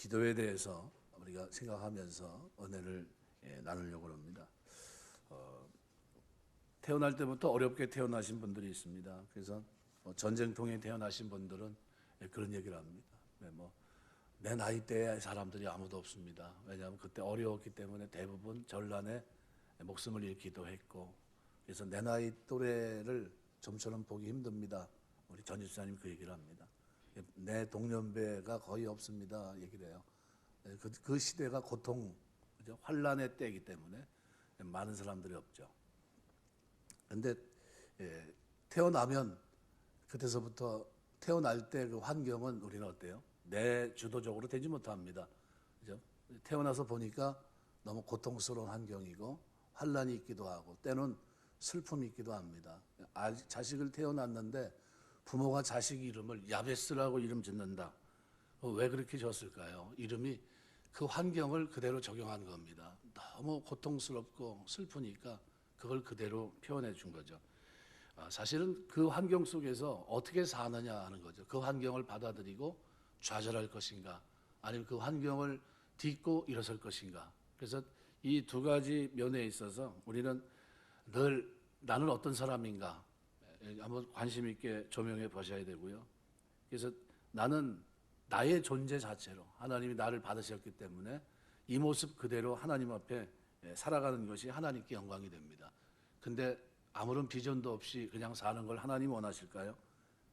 기도에 대해서 우리가 생각하면서 은혜를 나누려고 합니다. 태어날 때부터 어렵게 태어나신 분들이 있습니다. 그래서 전쟁통에 태어나신 분들은 그런 얘기를 합니다. 내 나이 때의 사람들이 아무도 없습니다. 왜냐하면 그때 어려웠기 때문에 대부분 전란에 목숨을 잃기도 했고, 그래서 내 나이 또래를 좀처럼 보기 힘듭니다. 우리 전 집사님 그 얘기를 합니다. 내 동년배가 거의 없습니다. 얘기를 해요. 그 시대가 고통, 환란의 때이기 때문에 많은 사람들이 없죠. 그런데 태어나면 그때서부터 태어날 때 그 환경은 우리는 어때요? 내 주도적으로 되지 못합니다. 그죠? 태어나서 보니까 너무 고통스러운 환경이고 환란이 있기도 하고 때는 슬픔이 있기도 합니다. 자식을 태어났는데 부모가 자식 이름을 야베스라고 이름 짓는다. 왜 그렇게 지었을까요? 이름이 그 환경을 그대로 적용한 겁니다. 너무 고통스럽고 슬프니까 그걸 그대로 표현해 준 거죠. 사실은 그 환경 속에서 어떻게 사느냐 하는 거죠. 그 환경을 받아들이고 좌절할 것인가, 아니면 그 환경을 딛고 일어설 것인가. 그래서 이 두 가지 면에 있어서 우리는 늘 나는 어떤 사람인가 한번 관심 있게 조명해 보셔야 되고요. 그래서 나는 나의 존재 자체로 하나님이 나를 받으셨기 때문에 이 모습 그대로 하나님 앞에 살아가는 것이 하나님께 영광이 됩니다. 근데 아무런 비전도 없이 그냥 사는 걸 하나님 원하실까요?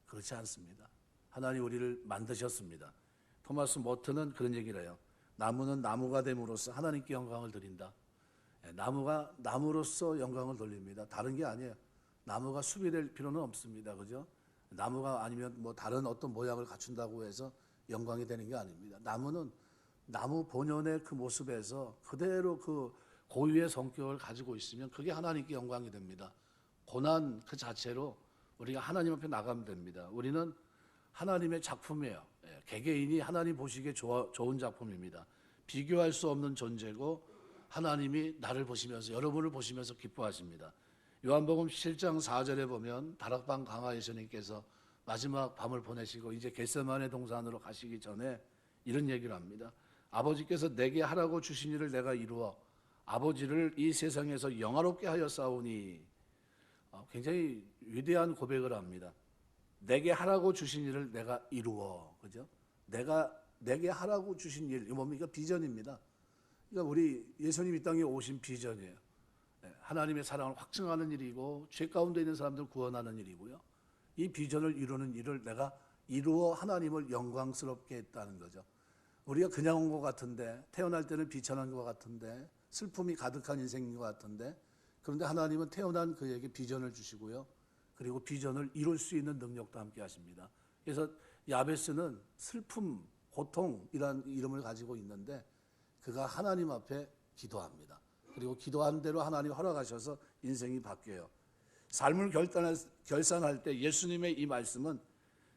그렇지 않습니다. 하나님 우리를 만드셨습니다. 토마스 모트는 그런 얘기를 해요. 나무는 나무가 됨으로써 하나님께 영광을 드린다. 나무가 나무로서 영광을 돌립니다. 다른 게 아니에요. 나무가 숲이 될 필요는 없습니다. 그죠? 나무가 아니면 뭐 다른 어떤 모양을 갖춘다고 해서 영광이 되는 게 아닙니다. 나무는 나무 본연의 그 모습에서 그대로 그 고유의 성격을 가지고 있으면 그게 하나님께 영광이 됩니다. 고난 그 자체로 우리가 하나님 앞에 나가면 됩니다. 우리는 하나님의 작품이에요. 개개인이 하나님 보시기에 좋은 작품입니다. 비교할 수 없는 존재고 하나님이 나를 보시면서 여러분을 보시면서 기뻐하십니다. 요한복음 7장 4절에 보면 다락방 강화 예수님께서 마지막 밤을 보내시고 이제 겟세마네 동산으로 가시기 전에 이런 얘기를 합니다. 아버지께서 내게 하라고 주신 일을 내가 이루어 아버지를 이 세상에서 영화롭게 하여 싸우니. 굉장히 위대한 고백을 합니다. 내게 하라고 주신 일을 내가 이루어. 그죠? 내게 하라고 주신 일, 이거 뭡니까? 비전입니다. 그러니까 우리 예수님 이 땅에 오신 비전이에요. 하나님의 사랑을 확증하는 일이고 죄 가운데 있는 사람들을 구원하는 일이고요. 이 비전을 이루는 일을 내가 이루어 하나님을 영광스럽게 했다는 거죠. 우리가 그냥 온 것 같은데, 태어날 때는 비천한 것 같은데, 슬픔이 가득한 인생인 것 같은데, 그런데 하나님은 태어난 그에게 비전을 주시고요. 그리고 비전을 이룰 수 있는 능력도 함께 하십니다. 그래서 야베스는 슬픔, 고통이라는 이름을 가지고 있는데 그가 하나님 앞에 기도합니다. 그리고 기도한 대로 하나님 허락하셔서 인생이 바뀌어요. 삶을 결산할 때 예수님의 이 말씀은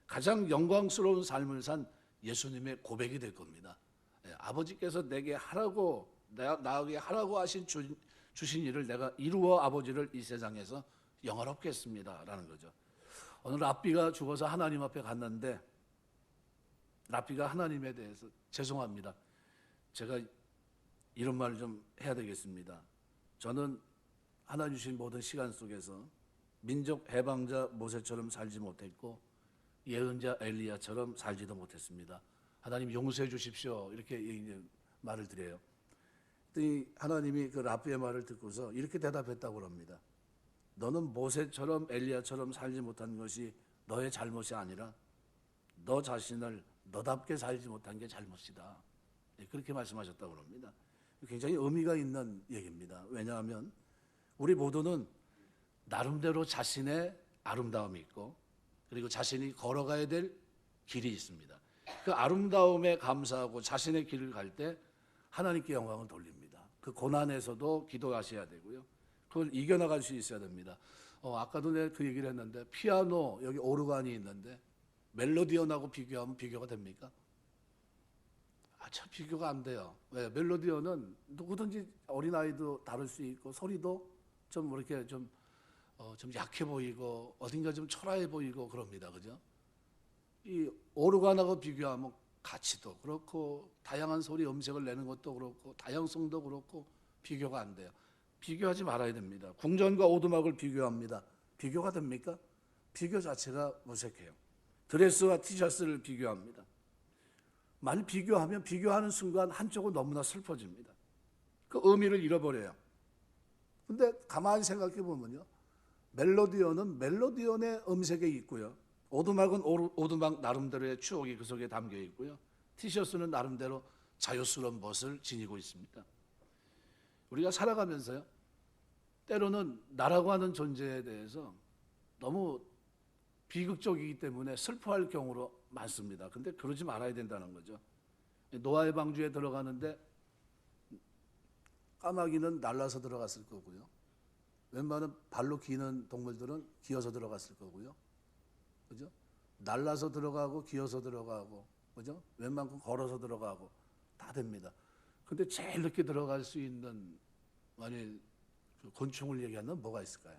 가장 영광스러운 삶을 산 예수님의 고백이 될 겁니다. 아버지께서 내게 하라고 나에게 하라고 주신 일을 내가 이루어 아버지를 이 세상에서 영화롭게 했습니다 라는 거죠. 오늘 랍비가 죽어서 하나님 앞에 갔는데 랍비가 하나님에 대해서 죄송합니다. 제가 이런 말을 좀 해야 되겠습니다. 저는 하나님 주신 모든 시간 속에서 민족 해방자 모세처럼 살지 못했고 예언자 엘리야처럼 살지도 못했습니다. 하나님 용서해 주십시오 이렇게 말을 드려요. 하나님이 그 랍비의 말을 듣고서 이렇게 대답했다고 합니다. 너는 모세처럼 엘리야처럼 살지 못한 것이 너의 잘못이 아니라 너 자신을 너답게 살지 못한 게 잘못이다. 그렇게 말씀하셨다고 합니다. 굉장히 의미가 있는 얘기입니다. 왜냐하면 우리 모두는 나름대로 자신의 아름다움이 있고 그리고 자신이 걸어가야 될 길이 있습니다. 그 아름다움에 감사하고 자신의 길을 갈 때 하나님께 영광을 돌립니다. 그 고난에서도 기도하셔야 되고요. 그걸 이겨나갈 수 있어야 됩니다. 아까도 내가 그 얘기를 했는데 피아노 여기 오르간이 있는데 멜로디언하고 비교하면 비교가 됩니까? 참 비교가 안 돼요. 왜? 멜로디언은 누구든지 어린아이도 다룰 수 있고 소리도 좀 이렇게 좀 약해 보이고 어딘가 좀 초라해 보이고 그럽니다. 그죠? 이 오르간하고 비교하면 가치도 그렇고 다양한 소리 음색을 내는 것도 그렇고 다양성도 그렇고 비교가 안 돼요. 비교하지 말아야 됩니다. 궁전과 오두막을 비교합니다. 비교가 됩니까? 비교 자체가 무색해요. 드레스와 티셔츠를 비교합니다. 만약 비교하면 비교하는 순간 한쪽은 너무나 슬퍼집니다. 그 의미를 잃어버려요. 근데 가만히 생각해 보면요, 멜로디언은 멜로디언의 음색에 있고요, 오두막은 오두막 나름대로의 추억이 그 속에 담겨 있고요, 티셔츠는 나름대로 자유스러운 멋을 지니고 있습니다. 우리가 살아가면서요, 때로는 나라고 하는 존재에 대해서 너무 비극적이기 때문에 슬퍼할 경우로 많습니다. 근데 그러지 말아야 된다는 거죠. 노아의 방주에 들어가는데 까마귀는 날라서 들어갔을 거고요, 웬만한 발로 기는 동물들은 기어서 들어갔을 거고요, 그죠? 날라서 들어가고 기어서 들어가고, 그죠? 웬만큼 걸어서 들어가고 다 됩니다. 근데 제일 늦게 들어갈 수 있는, 만약 곤충을 얘기하면 뭐가 있을까요?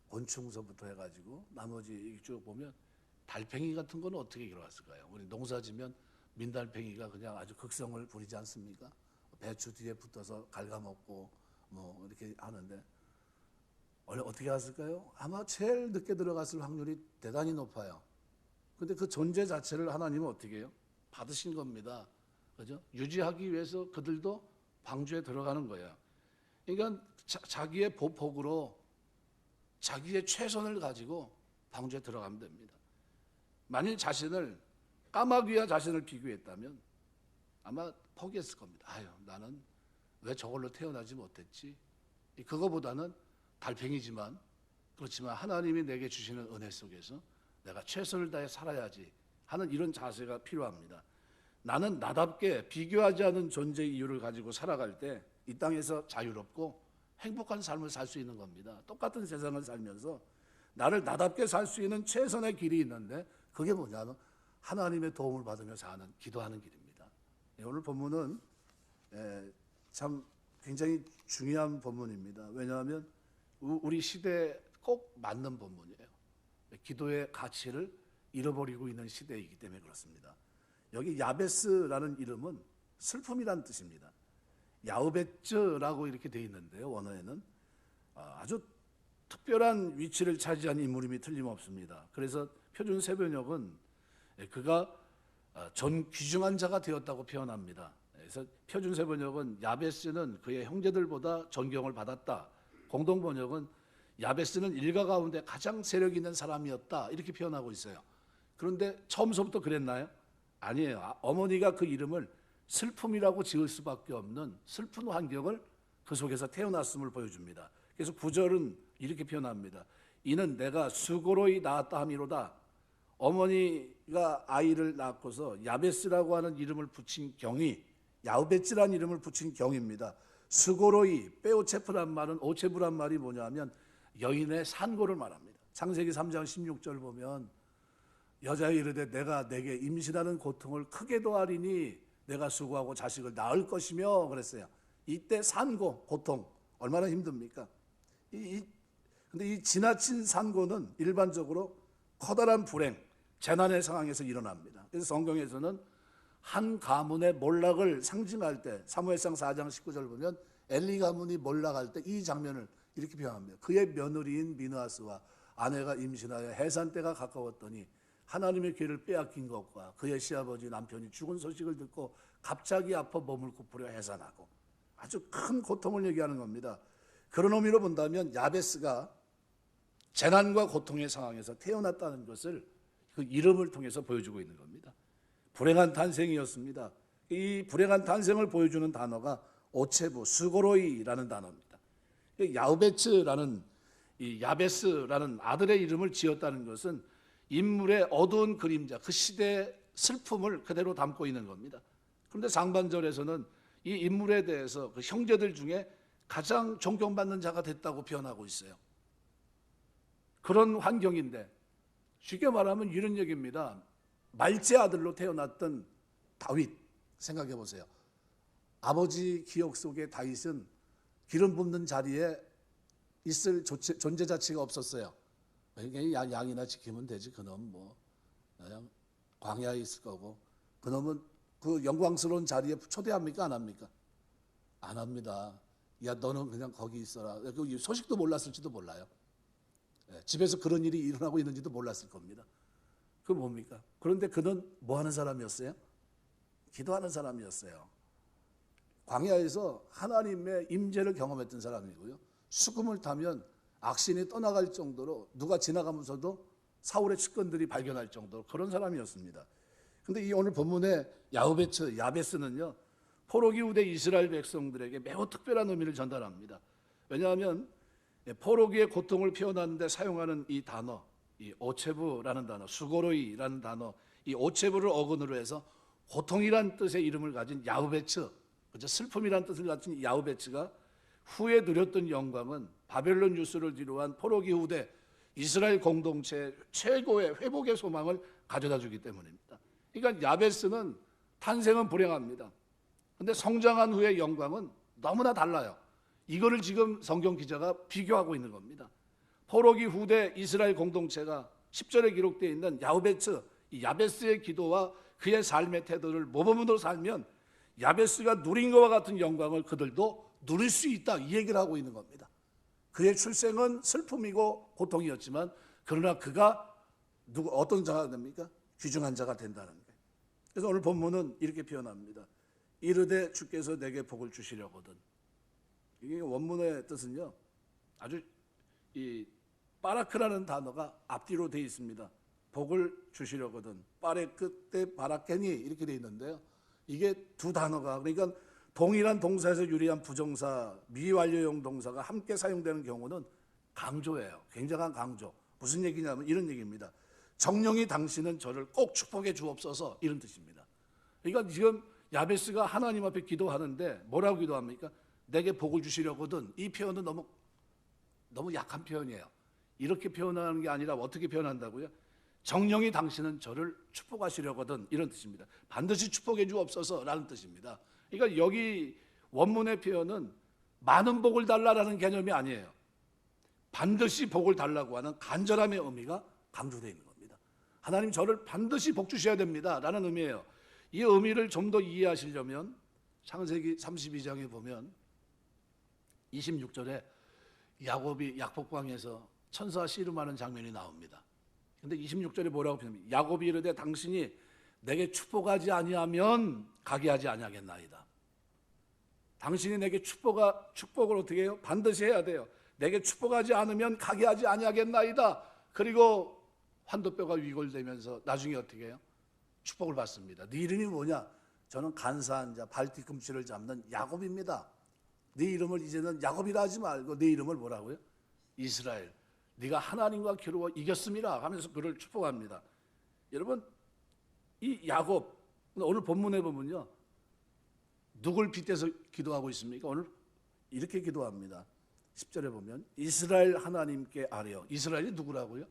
곤충서부터 해가지고 나머지 쭉 보면 달팽이 같은 거는 어떻게 들어갔을까요? 우리 농사지면 민달팽이가 그냥 아주 극성을 부리지 않습니까? 배추 뒤에 붙어서 갉아먹고 뭐 이렇게 하는데 원래 어떻게 갔을까요? 아마 제일 늦게 들어갔을 확률이 대단히 높아요. 근데 그 존재 자체를 하나님은 어떻게 해요? 받으신 겁니다. 그죠? 유지하기 위해서 그들도 방주에 들어가는 거예요. 그러니까 자기의 보폭으로 자기의 최선을 가지고 방주에 들어가면 됩니다. 만일 자신을, 까마귀와 자신을 비교했다면 아마 포기했을 겁니다. 아유, 나는 왜 저걸로 태어나지 못했지? 그거보다는 달팽이지만, 그렇지만 하나님이 내게 주시는 은혜 속에서 내가 최선을 다해 살아야지 하는 이런 자세가 필요합니다. 나는 나답게 비교하지 않은 존재의 이유를 가지고 살아갈 때 이 땅에서 자유롭고 행복한 삶을 살 수 있는 겁니다. 똑같은 세상을 살면서 나를 나답게 살 수 있는 최선의 길이 있는데, 그게 뭐냐면 하나님의 도움을 받으며 사는, 기도하는 길입니다. 오늘 본문은 참 굉장히 중요한 본문입니다. 왜냐하면 우리 시대에 꼭 맞는 본문이에요. 기도의 가치를 잃어버리고 있는 시대이기 때문에 그렇습니다. 여기 야베스라는 이름은 슬픔이란 뜻입니다. 야우베츠라고 이렇게 되어 있는데요, 원어에는 아주 특별한 위치를 차지한 인물임이 틀림없습니다. 그래서 표준 세번역은 그가 전 귀중한 자가 되었다고 표현합니다. 그래서 표준 세번역은 야베스는 그의 형제들보다 존경을 받았다, 공동 번역은 야베스는 일가 가운데 가장 세력 있는 사람이었다, 이렇게 표현하고 있어요. 그런데 처음부터 그랬나요? 아니에요. 어머니가 그 이름을 슬픔이라고 지을 수밖에 없는 슬픈 환경을 그 속에서 태어났음을 보여줍니다. 그래서 9절은 이렇게 표현합니다. 이는 내가 수고로이 낳았다 함이로다. 어머니가 아이를 낳고서 야베스라고 하는 이름을 붙인 경이 야우베츠라는 이름을 붙인 경입니다. 수고로이, 빼오체프란 말은, 오체부란 말이 뭐냐면 여인의 산고를 말합니다. 창세기 3장 16절 보면 여자가 이르되 내가 내게 임신하는 고통을 크게 더하리니 내가 수고하고 자식을 낳을 것이며 그랬어요. 이때 산고, 고통 얼마나 힘듭니까? 근데 이 지나친 산고는 일반적으로 커다란 불행, 재난의 상황에서 일어납니다. 그래서 성경에서는 한 가문의 몰락을 상징할 때 사무엘상 4장 19절 보면 엘리 가문이 몰락할 때 이 장면을 이렇게 표현합니다. 그의 며느리인 미느하스와 아내가 임신하여 해산 때가 가까웠더니 하나님의 기회를 빼앗긴 것과 그의 시아버지 남편이 죽은 소식을 듣고 갑자기 아파 몸을 굽으려 해산하고, 아주 큰 고통을 얘기하는 겁니다. 그런 의미로 본다면 야베스가 재난과 고통의 상황에서 태어났다는 것을 그 이름을 통해서 보여주고 있는 겁니다. 불행한 탄생이었습니다. 이 불행한 탄생을 보여주는 단어가 오체부, 스고로이라는 단어입니다. 야우베츠라는, 이 야베스라는 아들의 이름을 지었다는 것은 인물의 어두운 그림자, 그 시대의 슬픔을 그대로 담고 있는 겁니다. 그런데 상반절에서는 이 인물에 대해서 그 형제들 중에 가장 존경받는 자가 됐다고 표현하고 있어요. 그런 환경인데, 쉽게 말하면 이런 얘기입니다. 말제 아들로 태어났던 다윗 생각해 보세요. 아버지 기억 속에 다윗은 기름 붓는 자리에 있을 존재 자체가 없었어요. 양이나 지키면 되지, 그놈 뭐 그냥 광야에 있을 거고, 그놈은 그 영광스러운 자리에 초대합니까? 안 합니까? 안 합니다. 야, 너는 그냥 거기 있어라. 그 소식도 몰랐을지도 몰라요. 집에서 그런 일이 일어나고 있는지도 몰랐을 겁니다. 그 뭡니까? 그런데 그는 뭐 하는 사람이었어요? 기도하는 사람이었어요. 광야에서 하나님의 임재를 경험했던 사람이고요. 수금을 타면 악신이 떠나갈 정도로 누가 지나가면서도 사울의 측근들이 발견할 정도로 그런 사람이었습니다. 근데 이 오늘 본문의 야베스는요, 포로기 후대 이스라엘 백성들에게 매우 특별한 의미를 전달합니다. 왜냐하면 포로기의 고통을 표현하는데 사용하는 이 단어, 이 오체부라는 단어, 수고로이라는 단어, 이 오체부를 어근으로 해서 고통이란 뜻의 이름을 가진 야우베츠, 슬픔이란 뜻을 가진 야우베츠가 후에 누렸던 영광은 바벨론 유수를 뒤로한 포로기 후대 이스라엘 공동체의 최고의 회복의 소망을 가져다 주기 때문입니다. 그러니까 야베스는 탄생은 불행합니다. 그런데 성장한 후의 영광은 너무나 달라요. 이거를 지금 성경 기자가 비교하고 있는 겁니다. 포로기 후대 이스라엘 공동체가 10절에 기록되어 있는 야베스의 기도와 그의 삶의 태도를 모범으로 살면 야베스가 누린 것과 같은 영광을 그들도 누릴 수 있다, 이 얘기를 하고 있는 겁니다. 그의 출생은 슬픔이고 고통이었지만 그러나 그가 어떤 자가 됩니까? 귀중한 자가 된다는 거예요. 그래서 오늘 본문은 이렇게 표현합니다. 이르되 주께서 내게 복을 주시려거든. 이게 원문의 뜻은요, 아주 이 바라크라는 단어가 앞뒤로 되어 있습니다. 복을 주시려거든. 빠레 끝에 바라케니 이렇게 되어 있는데요. 이게 두 단어가, 그러니까 동일한 동사에서 유리한 부정사, 미완료형 동사가 함께 사용되는 경우는 강조예요. 굉장한 강조. 무슨 얘기냐면 이런 얘기입니다. 정령이 당신은 저를 꼭 축복해 주옵소서, 이런 뜻입니다. 그러니까 지금 야베스가 하나님 앞에 기도하는데 뭐라고 기도합니까? 내게 복을 주시려거든. 이 표현은 너무 약한 표현이에요. 이렇게 표현하는 게 아니라 어떻게 표현한다고요? 정령이 당신은 저를 축복하시려거든, 이런 뜻입니다. 반드시 축복해 주옵소서라는 뜻입니다. 그러니까 여기 원문의 표현은 많은 복을 달라라는 개념이 아니에요. 반드시 복을 달라고 하는 간절함의 의미가 강조되어 있는 겁니다. 하나님 저를 반드시 복 주셔야 됩니다 라는 의미예요. 이 의미를 좀 더 이해하시려면 창세기 32장에 보면 26절에 야곱이 약복방에서 천사와 씨름하는 장면이 나옵니다. 근데 26절에 뭐라고 표현합니까? 야곱이 이르되 당신이 내게 축복하지 아니하면 가게 하지 아니하겠나이다. 당신이 내게 축복을 어떻게 해요? 반드시 해야 돼요. 내게 축복하지 않으면 가게 하지 아니하겠나이다. 그리고 환도뼈가 위골되면서 나중에 어떻게 해요? 축복을 받습니다. 네 이름이 뭐냐? 저는 간사한 자, 발뒤꿈치를 잡는 야곱입니다. 네 이름을 이제는 야곱이라 하지 말고 네 이름을 뭐라고요? 이스라엘. 네가 하나님과 겨루어 이겼음이라 하면서 그를 축복합니다. 여러분, 이 야곱, 오늘 본문에 보면요, 누굴 빗대서 기도하고 있습니까? 오늘 이렇게 기도합니다. 10절에 보면 이스라엘 하나님께 아뢰어. 이스라엘이 누구라고요?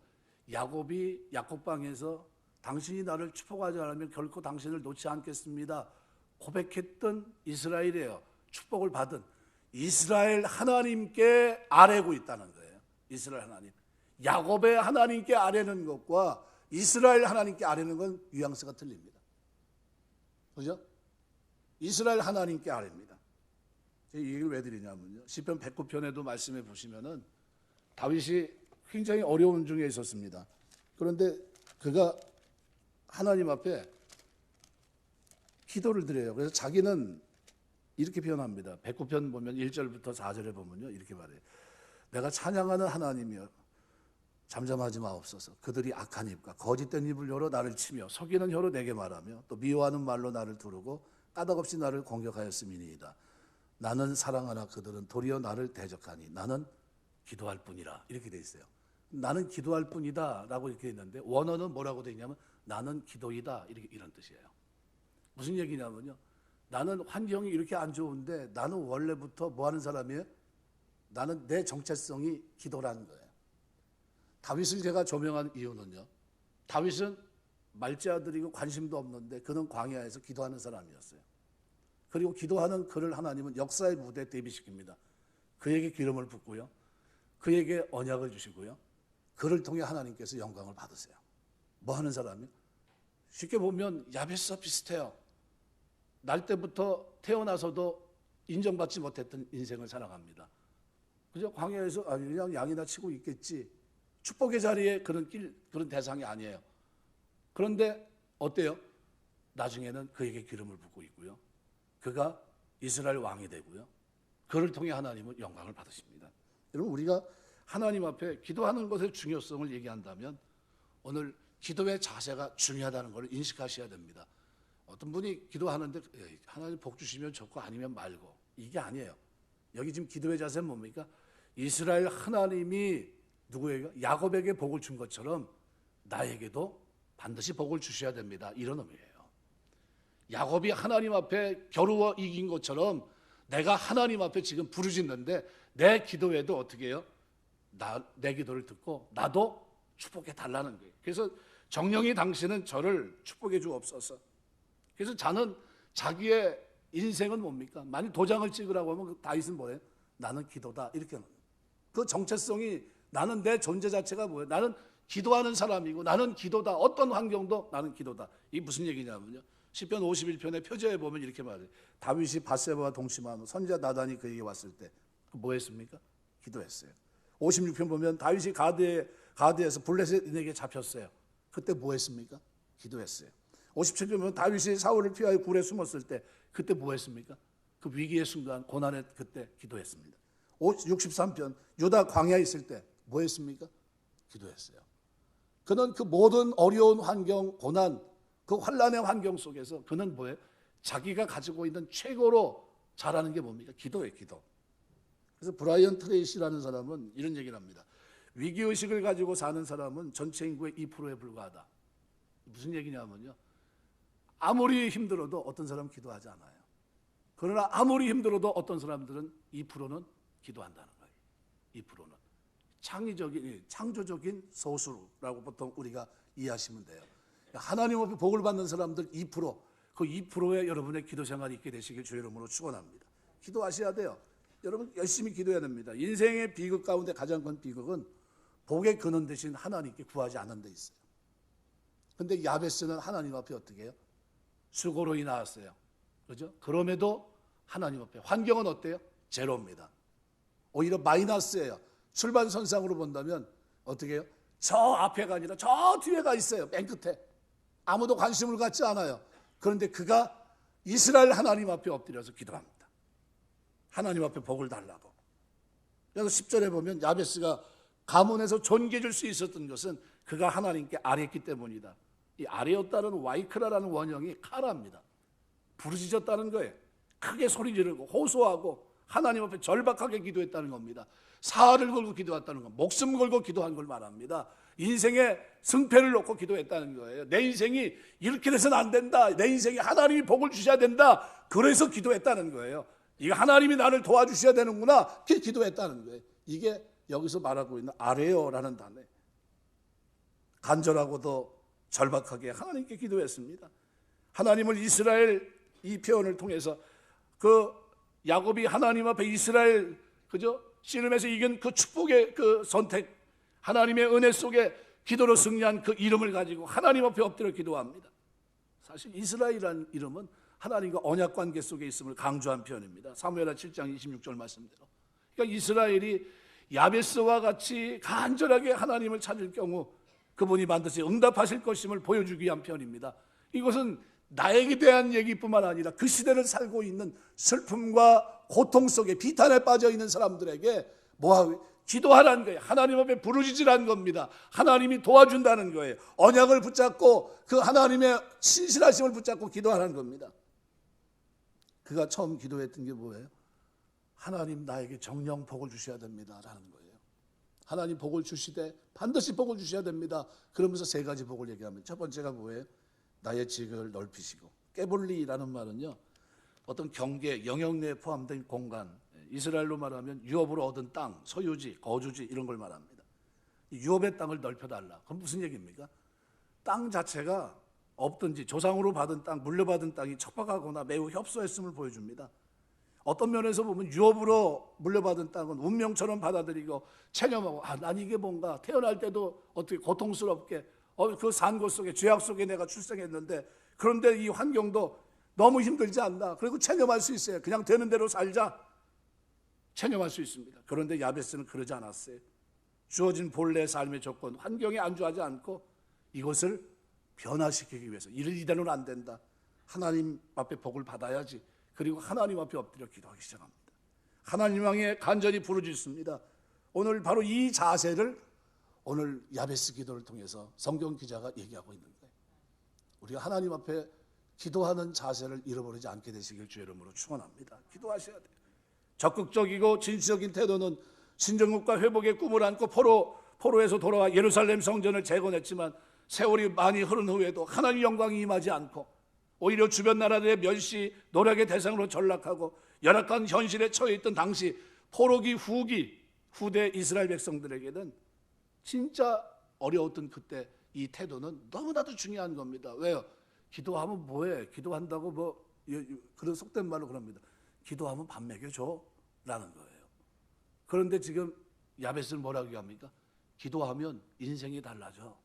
야곱이 약곱방에서 당신이 나를 축복하지 않으면 결코 당신을 놓지 않겠습니다 고백했던 이스라엘이에요. 축복을 받은 이스라엘 하나님께 아뢰고 있다는 거예요. 이스라엘 하나님. 야곱의 하나님께 아뢰는 것과 이스라엘 하나님께 아뢰는 건 뉘앙스가 틀립니다. 그죠? 이스라엘 하나님께 아뢰입니다. 이 얘기를 왜 드리냐면요, 시편 109편에도 말씀해 보시면은 다윗이 굉장히 어려운 중에 있었습니다. 그런데 그가 하나님 앞에 기도를 드려요. 그래서 자기는 이렇게 표현합니다. 109편 보면 1절부터 4절에 보면요, 이렇게 말해요. 내가 찬양하는 하나님이여 잠잠하지 마옵소서. 그들이 악한 입과 거짓된 입을 열어 나를 치며 속이는 혀로 내게 말하며 또 미워하는 말로 나를 두르고 까닭없이 나를 공격하였음이니이다. 나는 사랑하나 그들은 도리어 나를 대적하니 나는 기도할 뿐이라. 이렇게 돼 있어요. 나는 기도할 뿐이다 라고 이렇게 있는데 원어는 뭐라고 돼 있냐면 나는 기도이다, 이런 뜻이에요. 무슨 얘기냐면요, 나는 환경이 이렇게 안 좋은데 나는 원래부터 뭐 하는 사람이에요? 나는 내 정체성이 기도라는 거예요. 다윗을 제가 조명한 이유는요, 다윗은 말제아들이고 관심도 없는데 그는 광야에서 기도하는 사람이었어요. 그리고 기도하는 그를 하나님은 역사의 무대에 대비시킵니다. 그에게 기름을 붓고요, 그에게 언약을 주시고요, 그를 통해 하나님께서 영광을 받으세요. 뭐 하는 사람이요? 쉽게 보면 야베스와 비슷해요. 날 때부터 태어나서도 인정받지 못했던 인생을 살아갑니다. 그죠? 광야에서 그냥 양이나 치고 있겠지. 축복의 자리에 그런 대상이 아니에요. 그런데 어때요? 나중에는 그에게 기름을 붓고 있고요. 그가 이스라엘 왕이 되고요. 그를 통해 하나님은 영광을 받으십니다. 여러분, 우리가 하나님 앞에 기도하는 것의 중요성을 얘기한다면 오늘 기도의 자세가 중요하다는 것을 인식하셔야 됩니다. 어떤 분이 기도하는데 하나님 복 주시면 좋고 아니면 말고, 이게 아니에요. 여기 지금 기도의 자세는 뭡니까? 이스라엘 하나님이 누구에게? 야곱에게 복을 준 것처럼 나에게도 반드시 복을 주셔야 됩니다. 이런 의미예요. 야곱이 하나님 앞에 겨루어 이긴 것처럼 내가 하나님 앞에 지금 부르짖는데 내 기도에도 어떻게 해요? 내 기도를 듣고 나도 축복해 달라는 거예요. 그래서 정령이 당신은 저를 축복해 주옵소서. 그래서 자기의 인생은 뭡니까? 만약 도장을 찍으라고 하면 다윗은 뭐예요? 나는 기도다, 이렇게 하는 거예요. 그 정체성이, 나는 내 존재 자체가 뭐예요? 나는 기도하는 사람이고 나는 기도다. 어떤 환경도 나는 기도다. 이게 무슨 얘기냐면요, 시편 51편의 표제에 보면 이렇게 말해요. 다윗이 밧세바와 동침한 후 선지자 나단이 그에게 왔을 때 뭐 했습니까? 기도했어요. 56편 보면 다윗이 가드에서 블레셋인에게 잡혔어요. 그때 뭐 했습니까? 기도했어요. 57편 보면 다윗이 사울을 피하여 굴에 숨었을 때 그때 뭐 했습니까? 그 위기의 순간, 고난의 그때 기도했습니다. 63편 유다 광야에 있을 때 뭐 했습니까? 기도했어요. 그는 그 모든 어려운 환경, 고난, 그 환란의 환경 속에서 그는 뭐예요? 자기가 가지고 있는 최고로 잘하는 게 뭡니까? 기도예요, 기도. 그래서 브라이언 트레이시라는 사람은 이런 얘기를 합니다. 위기의식을 가지고 사는 사람은 전체 인구의 2%에 불과하다. 무슨 얘기냐면요, 아무리 힘들어도 어떤 사람은 기도하지 않아요. 그러나 아무리 힘들어도 어떤 사람들은 2%는 기도한다는 거예요. 2%는 창조적인 소수라고 보통 우리가 이해하시면 돼요. 하나님 앞에 복을 받는 사람들 2%, 그 2%의 여러분의 기도 생활이 있게 되시길 주의 이름으로 축원합니다. 기도하셔야 돼요. 여러분 열심히 기도해야 됩니다. 인생의 비극 가운데 가장 큰 비극은 복의 근원 대신 하나님께 구하지 않는 데 있어요. 그런데 야베스는 하나님 앞에 어떻게 해요? 수고로이 나왔어요. 그렇죠? 그럼에도 하나님 앞에 환경은 어때요? 제로입니다. 오히려 마이너스예요. 출발선상으로 본다면 어떻게 해요? 저 앞에가 아니라 저 뒤에가 있어요. 맨 끝에. 아무도 관심을 갖지 않아요. 그런데 그가 이스라엘 하나님 앞에 엎드려서 기도합니다. 하나님 앞에 복을 달라고. 그래서 10절에 보면 야베스가 가문에서 존귀해 줄 수 있었던 것은 그가 하나님께 아뢰었기 때문이다. 이 아뢰었다는 와이크라라는 원형이 카라입니다. 부르짖었다는 거예요. 크게 소리 지르고 호소하고 하나님 앞에 절박하게 기도했다는 겁니다. 사활을 걸고 기도했다는 것, 목숨 걸고 기도한 걸 말합니다. 인생의 승패를 놓고 기도했다는 거예요. 내 인생이 이렇게 돼서는 안 된다. 내 인생에 하나님이 복을 주셔야 된다. 그래서 기도했다는 거예요. 이거 하나님이 나를 도와주셔야 되는구나. 그렇게 기도했다는 거예요. 이게 여기서 말하고 있는 아뢰어라는 단어예요. 간절하고도 절박하게 하나님께 기도했습니다. 하나님을 이스라엘 이 표현을 통해서 그 야곱이 하나님 앞에 이스라엘 그죠? 씨름에서 이긴 그 축복의 그 선택, 하나님의 은혜 속에 기도로 승리한 그 이름을 가지고 하나님 앞에 엎드려 기도합니다. 사실 이스라엘이라는 이름은 하나님과 언약 관계 속에 있음을 강조한 표현입니다. 사무엘하 7장 26절 말씀대로. 그러니까 이스라엘이 야베스와 같이 간절하게 하나님을 찾을 경우 그분이 반드시 응답하실 것임을 보여주기 위한 표현입니다. 이것은 나에게 대한 얘기뿐만 아니라 그 시대를 살고 있는 슬픔과 고통 속에 비탄에 빠져 있는 사람들에게 기도하라는 거예요. 하나님 앞에 부르짖으라는 겁니다. 하나님이 도와준다는 거예요. 언약을 붙잡고 그 하나님의 신실하심을 붙잡고 기도하라는 겁니다. 그가 처음 기도했던 게 뭐예요? 하나님 나에게 정령 복을 주셔야 됩니다 라는 거예요. 하나님 복을 주시되 반드시 복을 주셔야 됩니다. 그러면서 세 가지 복을 얘기합니다. 첫 번째가 뭐예요? 나의 지극을 넓히시고. 깨볼리라는 말은요, 어떤 경계, 영역 내에 포함된 공간, 이스라엘로 말하면 유업으로 얻은 땅, 소유지, 거주지 이런 걸 말합니다. 유업의 땅을 넓혀달라. 그럼 무슨 얘기입니까? 땅 자체가 없든지 조상으로 받은 땅, 물려받은 땅이 척박하거나 매우 협소했음을 보여줍니다. 어떤 면에서 보면 유업으로 물려받은 땅은 운명처럼 받아들이고 체념하고 난 이게 뭔가 태어날 때도 어떻게 고통스럽게 그 산 곳 속에 죄악 속에 내가 출생했는데 그런데 이 환경도 너무 힘들지 않나? 그리고 체념할 수 있어요. 그냥 되는 대로 살자. 체념할 수 있습니다. 그런데 야베스는 그러지 않았어요. 주어진 본래의 삶의 조건, 환경에 안주하지 않고 이것을 변화시키기 위해서 이대로는 안 된다. 하나님 앞에 복을 받아야지. 그리고 하나님 앞에 엎드려 기도하기 시작합니다. 하나님 향해 간절히 부르짖습니다. 오늘 바로 이 자세를 오늘 야베스 기도를 통해서 성경 기자가 얘기하고 있는 거예요. 우리가 하나님 앞에 기도하는 자세를 잃어버리지 않게 되시길 주의 이름으로 축원합니다. 기도하셔야 돼요. 적극적이고 진취적인 태도는 신정국과 회복의 꿈을 안고 포로에서 돌아와 예루살렘 성전을 재건했지만 세월이 많이 흐른 후에도 하나님의 영광이 임하지 않고 오히려 주변 나라들의 멸시, 노력의 대상으로 전락하고 열악한 현실에 처해 있던 당시 포로기 후대 이스라엘 백성들에게는 진짜 어려웠던 그때 이 태도는 너무나도 중요한 겁니다. 왜요? 기도하면 뭐해? 기도한다고 그런 속된 말로 그럽니다. 기도하면 밥 먹여줘 라는 거예요. 그런데 지금 야베스는 뭐라고 합니까? 기도하면 인생이 달라져.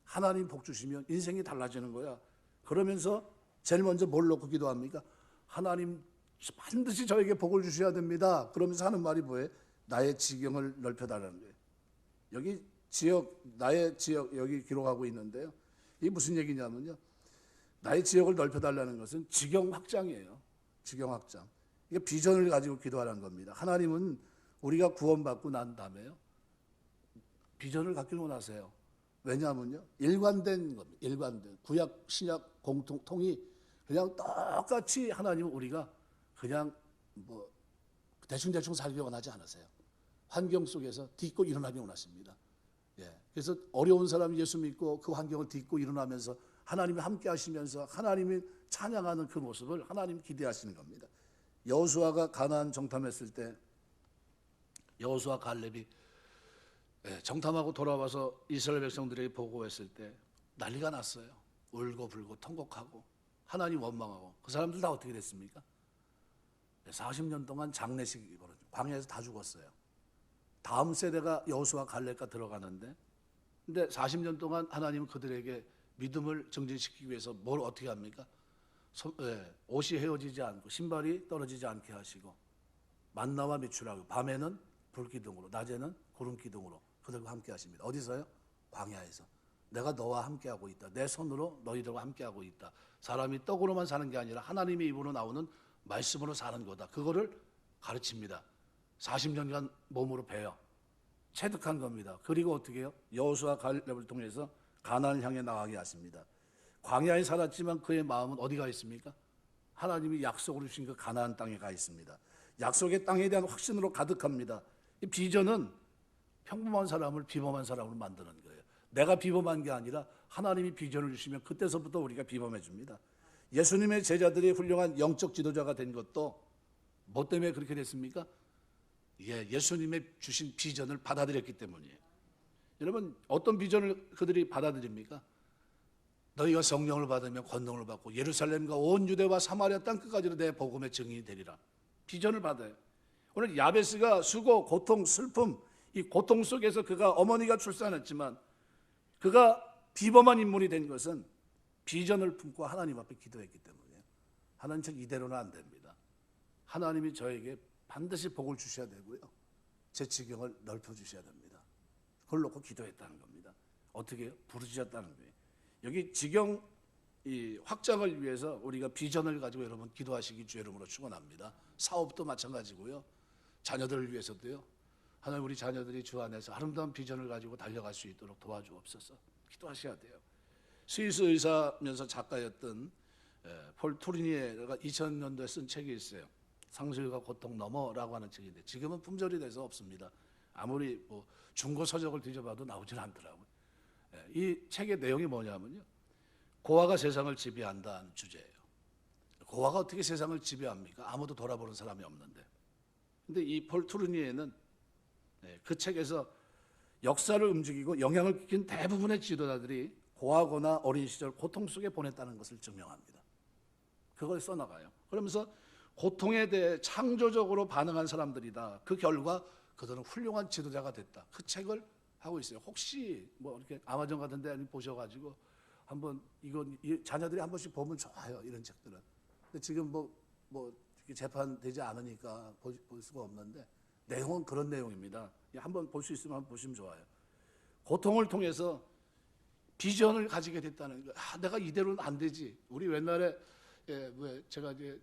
하나님 복 주시면 인생이 달라지는 거야. 그러면서 제일 먼저 뭘 놓고 기도합니까? 하나님 반드시 저에게 복을 주셔야 됩니다. 그러면서 하는 말이 뭐예요? 나의 지경을 넓혀달라는 거예요. 여기 나의 지역 여기 기록하고 있는데요. 이게 무슨 얘기냐면요. 나의 지역을 넓혀달라는 것은 지경 확장이에요. 지경 확장. 이게 비전을 가지고 기도하라는 겁니다. 하나님은 우리가 구원받고 난 다음에요. 비전을 갖기를 원하세요. 왜냐하면요. 일관된 겁니다. 일관된. 구약, 신약 공통이 그냥 똑같이 하나님은 우리가 그냥 대충 살기 원하지 않으세요. 환경 속에서 딛고 일어나기 원하십니다. 예. 그래서 어려운 사람이 예수 믿고 그 환경을 딛고 일어나면서 하나님이 함께 하시면서 하나님이 찬양하는 그 모습을 하나님 기대하시는 겁니다. 여호수아가 가나안 정탐했을 때 여호수아 갈렙이 정탐하고 돌아와서 이스라엘 백성들에게 보고했을 때 난리가 났어요. 울고 불고 통곡하고 하나님 원망하고 그 사람들 다 어떻게 됐습니까? 40년 동안 장례식이 벌어지고 광야에서 다 죽었어요. 다음 세대가 여호수아 갈렙과 들어가는데 근데 40년 동안 하나님은 그들에게 믿음을 정진시키기 위해서 뭘 어떻게 합니까? 옷이 헤어지지 않고 신발이 떨어지지 않게 하시고 만나와 메추라고 밤에는 불기둥으로 낮에는 구름기둥으로 그들과 함께 하십니다. 어디서요? 광야에서. 내가 너와 함께하고 있다. 내 손으로 너희들과 함께하고 있다. 사람이 떡으로만 사는 게 아니라 하나님의 입으로 나오는 말씀으로 사는 거다. 그거를 가르칩니다. 40년간 몸으로 배워 체득한 겁니다. 그리고 어떻게 해요? 여호수아 갈렙을 통해서 가나안을 향해 나가게 하십니다. 광야에 살았지만 그의 마음은 어디가 있습니까? 하나님이 약속으로 주신 그 가나안 땅에 가 있습니다. 약속의 땅에 대한 확신으로 가득합니다. 이 비전은 평범한 사람을 비범한 사람으로 만드는 거예요. 내가 비범한 게 아니라 하나님이 비전을 주시면 그때서부터 우리가 비범해 줍니다. 예수님의 제자들이 훌륭한 영적 지도자가 된 것도 뭐 때문에 그렇게 됐습니까? 예수님의 주신 비전을 받아들였기 때문이에요. 여러분 어떤 비전을 그들이 받아들입니까? 너희가 성령을 받으면 권능을 받고 예루살렘과 온 유대와 사마리아 땅 끝까지로 내 복음의 증인이 되리라. 비전을 받아요. 오늘 야베스가 수고, 고통, 슬픔 이 고통 속에서 그가 어머니가 출산했지만 그가 비범한 인물이 된 것은 비전을 품고 하나님 앞에 기도했기 때문이에요. 하나님 저 이대로는 안 됩니다. 하나님이 저에게 반드시 복을 주셔야 되고요. 제 지경을 넓혀주셔야 됩니다. 그걸 놓고 기도했다는 겁니다. 어떻게 해요? 부르짖었다는 거예요. 여기 지경 확장을 위해서 우리가 비전을 가지고 여러분 기도하시기 주의 이름으로 축원합니다. 사업도 마찬가지고요. 자녀들을 위해서도요. 하나님 우리 자녀들이 주 안에서 아름다운 비전을 가지고 달려갈 수 있도록 도와주옵소서. 기도하셔야 돼요. 스위스 의사면서 작가였던 폴 투르니에가 2000년도에 쓴 책이 있어요. 상실과 고통 너머라고 하는 책인데 지금은 품절이 돼서 없습니다. 아무리 중고 서적을 뒤져봐도 나오질 않더라고요. 이 책의 내용이 뭐냐면요. 고아가 세상을 지배한다는 주제예요. 고아가 어떻게 세상을 지배합니까? 아무도 돌아보는 사람이 없는데. 근데 이 폴 투르니에는 그 책에서 역사를 움직이고 영향을 끼친 대부분의 지도자들이 고아거나 어린 시절 고통 속에 보냈다는 것을 증명합니다. 그걸 써나가요. 그러면서 고통에 대해 창조적으로 반응한 사람들이다. 그 결과 그들은 훌륭한 지도자가 됐다. 그 책을 하고 있어요. 혹시 이렇게 아마존 같은 데 보셔가지고 한번 이건 자녀들이 한 번씩 보면 좋아요. 이런 책들은. 근데 지금 뭐 재판되지 않으니까 볼 수가 없는데 내용은 그런 내용입니다. 한번 볼 수 있으면 한번 보시면 좋아요. 고통을 통해서 비전을 가지게 됐다는 거. 내가 이대로는 안 되지. 우리 옛날에 제가 이제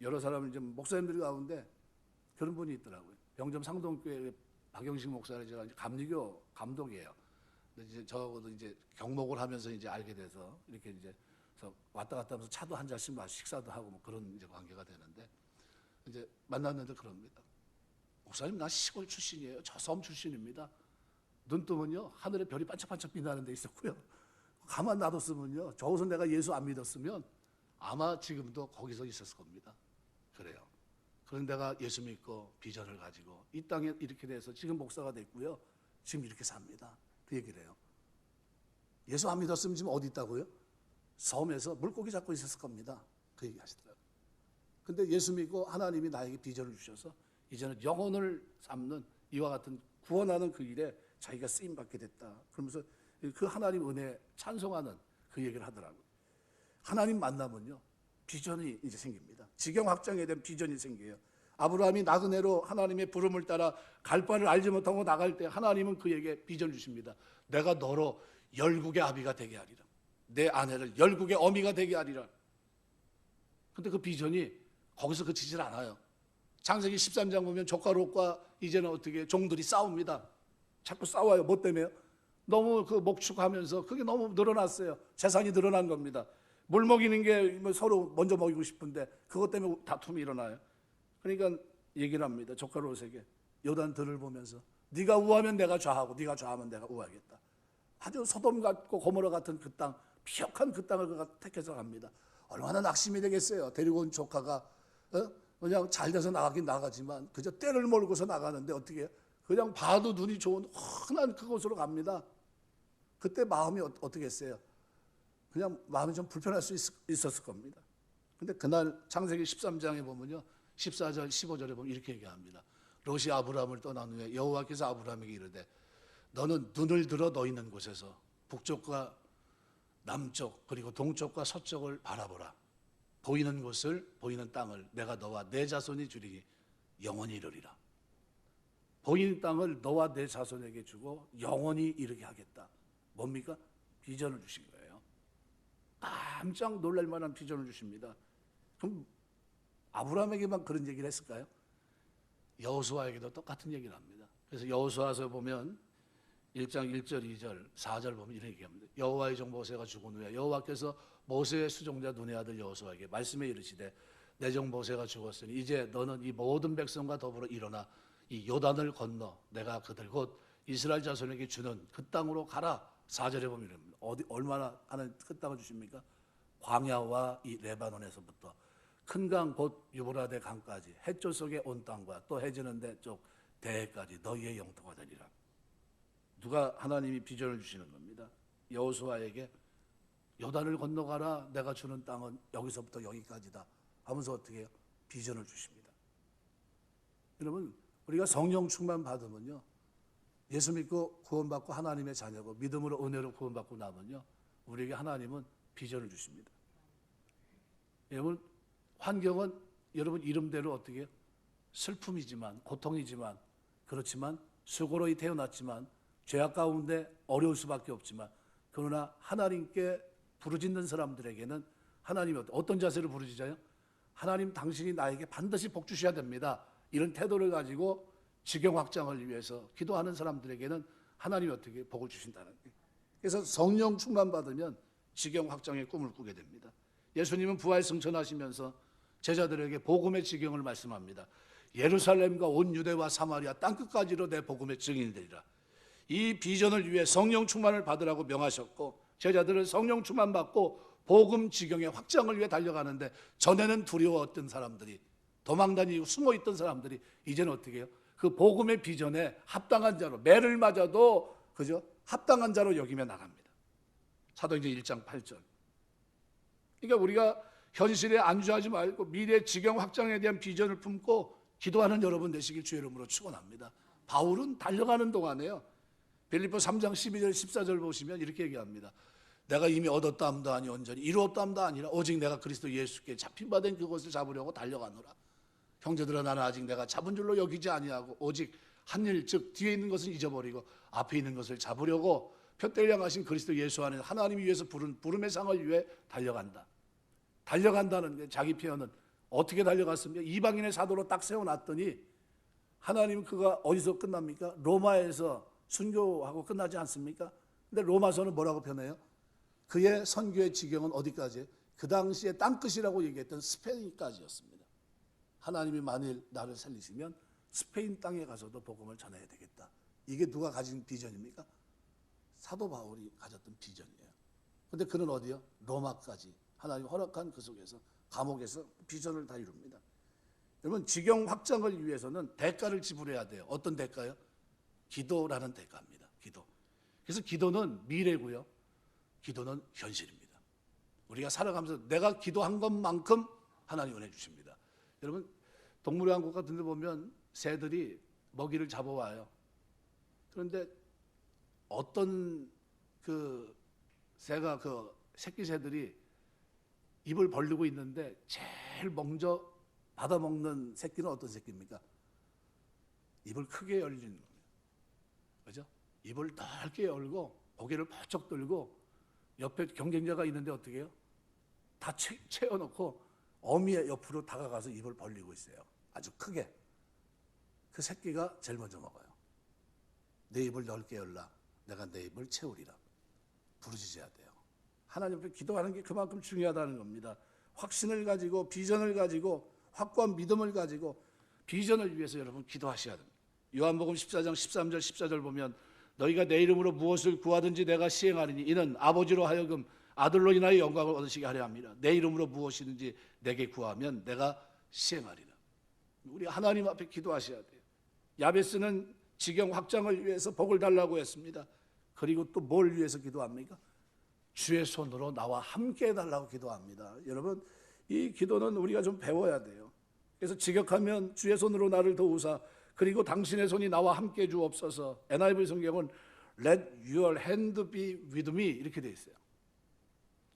여러 사람 이제 목사님들 가운데 그런 분이 있더라고요. 병점 상동교회 박영식 목사를 제가 이제 감리교 감독이에요. 근데 이제 저하고도 이제 경목을 하면서 이제 알게 돼서 이렇게 이제 그래서 왔다 갔다 하면서 차도 한 잔씩 마시고 식사도 하고 뭐 그런 이제 관계가 되는데 이제 만났는데 그럽니다. 목사님 나 시골 출신이에요. 저 섬 출신입니다. 눈 뜨면요 하늘에 별이 반짝반짝 빛나는 데 있었고요. 가만 놔뒀으면요 저기서 내가 예수 안 믿었으면 아마 지금도 거기서 있었을 겁니다. 그래요. 그런데 내가 예수 믿고 비전을 가지고 이 땅에 이렇게 돼서 지금 목사가 됐고요. 지금 이렇게 삽니다. 그 얘기를 해요. 예수 안 믿었으면 지금 어디 있다고요? 섬에서 물고기 잡고 있었을 겁니다. 그 얘기 하시더라고요. 근데 예수 믿고 하나님이 나에게 비전을 주셔서 이제는 영혼을 삼는 이와 같은 구원하는 그 일에 자기가 쓰임받게 됐다. 그러면서 그 하나님 은혜 찬송하는 그 얘기를 하더라고요. 하나님 만나면요 비전이 이제 생깁니다. 지경 확장에 대한 비전이 생겨요. 아브라함이 나그네로 하나님의 부름을 따라 갈 바를 알지 못하고 나갈 때 하나님은 그에게 비전을 주십니다. 내가 너로 열국의 아비가 되게 하리라. 내 아내를 열국의 어미가 되게 하리라. 근데 그 비전이 거기서 그치질 않아요. 창세기 13장 보면 조카 롯과 이제는 어떻게 종들이 싸웁니다. 자꾸 싸워요. 뭐 때문에요? 너무 그 목축하면서 그게 너무 늘어났어요. 재산이 늘어난 겁니다. 물 먹이는 게 서로 먼저 먹이고 싶은데 그것 때문에 다툼이 일어나요. 그러니까 얘기를 합니다. 조카 롯에게 요단들을 보면서 네가 우하면 내가 좌하고 네가 좌하면 내가 우하겠다. 아주 소돔 같고 고모라 같은 그 땅, 피역한 그 땅을 그가 택해서 갑니다. 얼마나 낙심이 되겠어요. 데리고 온 조카가 그냥 잘 돼서 나가긴 나가지만 그저 때를 몰고서 나가는데 어떻게 해요? 그냥 봐도 눈이 좋은 흔한 그곳으로 갑니다. 그때 마음이 어떻게 했어요? 그냥 마음이 좀 불편할 수 있었을 겁니다. 근데 그날 창세기 13장에 보면요 14절 15절에 보면 이렇게 얘기합니다. 롯이 아브라함을 떠난 후에 여호와께서 아브라함에게 이르되 너는 눈을 들어 너 있는 곳에서 북쪽과 남쪽 그리고 동쪽과 서쪽을 바라보라. 보이는 곳을 보이는 땅을 내가 너와 내 자손이 주리니 영원히 이르리라. 보이는 땅을 너와 내 자손에게 주고 영원히 이르게 하겠다. 뭡니까? 비전을 주신 거예요. 깜짝 놀랄 만한 비전을 주십니다. 그럼 아브라함에게만 그런 얘기를 했을까요? 여호수아에게도 똑같은 얘기를 합니다. 그래서 여호수아서 보면 1장 1절 2절 4절 보면 이런 얘기합니다. 여호와의 종 모세가 죽은 후에 여호와께서 모세의 수종자 눈의 아들 여호수아에게 말씀해 이르시되 내 종 모세가 죽었으니 이제 너는 이 모든 백성과 더불어 일어나 이 요단을 건너 내가 그들 곧 이스라엘 자손에게 주는 그 땅으로 가라. 4절에 보면 이럽니다. 얼마나 하는 그 땅을 주십니까? 광야와 이 레바논에서부터 큰 강 곧 유브라데 강까지 해쪽 속의 온 땅과 또 해지는 데 쪽 대해까지 너희의 영토가 되리라. 누가 하나님이 비전을 주시는 겁니다. 여호수아에게 요단을 건너가라. 내가 주는 땅은 여기서부터 여기까지다 하면서 어떻게 해요? 비전을 주십니다. 여러분 우리가 성령 충만 받으면요 예수 믿고 구원받고 하나님의 자녀고 믿음으로 은혜로 구원받고 나면요 우리에게 하나님은 비전을 주십니다. 여러분 환경은 여러분 이름대로 어떻게 해요? 슬픔이지만 고통이지만 그렇지만 수고로이 태어났지만 죄악 가운데 어려울 수밖에 없지만 그러나 하나님께 부르짖는 사람들에게는 하나님이 어떤 자세로 부르짖어요? 하나님 당신이 나에게 반드시 복 주셔야 됩니다. 이런 태도를 가지고 지경 확장을 위해서 기도하는 사람들에게는 하나님이 어떻게 복을 주신다는 거예요. 그래서 성령 충만 받으면 지경 확장의 꿈을 꾸게 됩니다. 예수님은 부활 승천하시면서 제자들에게 복음의 지경을 말씀합니다. 예루살렘과 온 유대와 사마리아 땅끝까지로 내 복음의 증인이 되리라. 이 비전을 위해 성령 충만을 받으라고 명하셨고 제자들은 성령 충만 받고 복음 지경의 확장을 위해 달려가는데 전에는 두려웠던 사람들이 도망다니고 숨어있던 사람들이 이제는 어떻게 해요? 그 복음의 비전에 합당한 자로 매를 맞아도 그죠? 합당한 자로 여기며 나갑니다. 사도행전 1장 8절. 그러니까 우리가 현실에 안주하지 말고 미래 지경 확장에 대한 비전을 품고 기도하는 여러분 되시길 주의 이름으로 축원합니다. 바울은 달려가는 동안에요. 빌립보 3장 12절 14절 보시면 이렇게 얘기합니다. 내가 이미 얻었다함도 아니 온전히 이루었다함도 아니라 오직 내가 그리스도 예수께 잡힌 바 된 그것을 잡으려고 달려가노라. 형제들아 나는 아직 내가 잡은 줄로 여기지 아니하고 오직 한 일 즉 뒤에 있는 것을 잊어버리고 앞에 있는 것을 잡으려고 표대를 향하신 그리스도 예수 안에 하나님이 위해서 부른 부름의 상을 위해 달려간다. 달려간다는 게 자기 표현은 어떻게 달려갔습니까? 이방인의 사도로 딱 세워놨더니 하나님은 그가 어디서 끝납니까? 로마에서 순교하고 끝나지 않습니까? 근데 로마서는 뭐라고 표현해요? 그의 선교의 지경은 어디까지? 그 당시에 땅끝이라고 얘기했던 스페인까지였습니다. 하나님이 만일 나를 살리시면 스페인 땅에 가서도 복음을 전해야 되겠다. 이게 누가 가진 비전입니까? 사도 바울이 가졌던 비전이에요. 근데 그는 어디요? 로마까지 하나님 허락한 그 속에서 감옥에서 비전을 다 이룹니다. 여러분 지경 확장을 위해서는 대가를 지불해야 돼요. 어떤 대가요? 기도라는 대가입니다. 기도. 그래서 기도는 미래고요. 기도는 현실입니다. 우리가 살아가면서 내가 기도한 것만큼 하나님 은혜 주십니다. 여러분 동물의 왕국 같은 데 보면 새들이 먹이를 잡아와요. 그런데 어떤 그 새가 그 새끼 새들이 입을 벌리고 있는데 제일 먼저 받아먹는 새끼는 어떤 새끼입니까? 입을 크게 열리는 겁니다. 그죠? 입을 넓게 열고 고개를 바짝 들고 옆에 경쟁자가 있는데 어떻게 해요? 다 채워놓고 어미의 옆으로 다가가서 입을 벌리고 있어요. 아주 크게. 그 새끼가 제일 먼저 먹어요. 내 입을 넓게 열라. 내가 내 입을 채우리라. 부르짖어야 돼요. 하나님 앞에 기도하는 게 그만큼 중요하다는 겁니다. 확신을 가지고 비전을 가지고 확고한 믿음을 가지고 비전을 위해서 여러분 기도하셔야 됩니다. 요한복음 14장 13절 14절 보면 너희가 내 이름으로 무엇을 구하든지 내가 시행하리니 이는 아버지로 하여금 아들로 인하여 영광을 얻으시게 하려 합니다. 내 이름으로 무엇이든지 내게 구하면 내가 시행하리라. 우리 하나님 앞에 기도하셔야 돼요. 야베스는 지경 확장을 위해서 복을 달라고 했습니다. 그리고 또 뭘 위해서 기도합니까? 주의 손으로 나와 함께 해달라고 기도합니다. 여러분 이 기도는 우리가 좀 배워야 돼요. 그래서 직역하면 주의 손으로 나를 도우사 그리고 당신의 손이 나와 함께 주옵소서. NIV 성경은 Let your hand be with me 이렇게 돼 있어요.